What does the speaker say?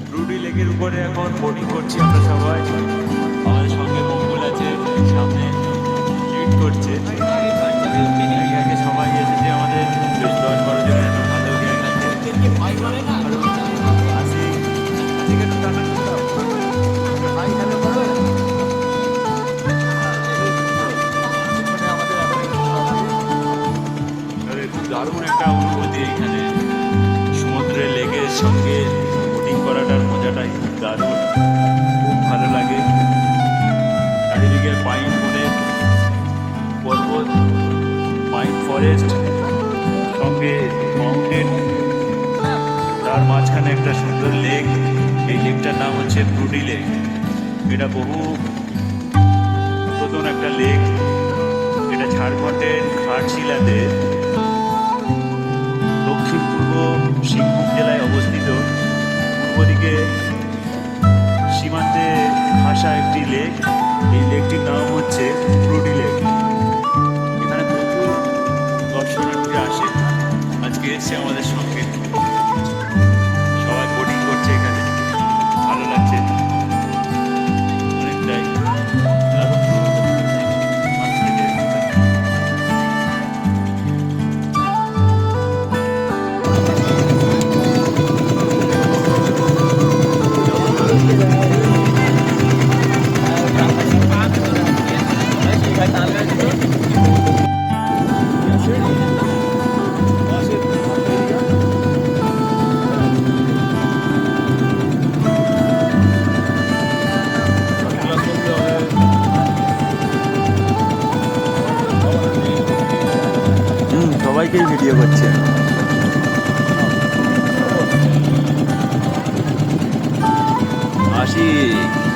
ব্রুডি লেকের উপরে এখন বোটিং করছি আমরা সবাই। আমাদের সঙ্গে মঙ্গল আছে, সামনে লিড করছে। একে একে সবাই এসেছে আমাদের, বেশ 10-12 জনের একটা ভালো গ্যাং আছে। আসি আজকে একটু টাটা দিতাম। খুব দারুণ একটা অনুভূতি এখানে, সমুদ্রের লেকের সঙ্গে বোটিং করাটার মজাটাই খুব দারুণ, খুব ভালো লাগে। চারিদিকে পাইন বনের পর্বত, পাইন ফরেস্ট, সঙ্গে মাউন্টেন, তার মাঝখানে একটা সুন্দর লেক। এই লেকটার নাম হচ্ছে ব্রুডি লেক। এটা বহু পুরাতন একটা লেক। এটা ঝাড়খণ্ডের ঘাটশিলাতে দক্ষিণ পূর্ব সিংভূম জেলায় অবস্থিত। পূর্ব দিকে সীমান্তে ভাসা একটি লেক। এই লেকটির নাম হচ্ছে ব্রুডি লেক। এখানে প্রচুর দর্শনার্থী আসে। আজকে এসছে আমাদের সঙ্গে, সবাই বোটিং করছে এখানে, ভালো লাগছে অনেকটাই। সবাইকেই ভিডিও করছে। আশিক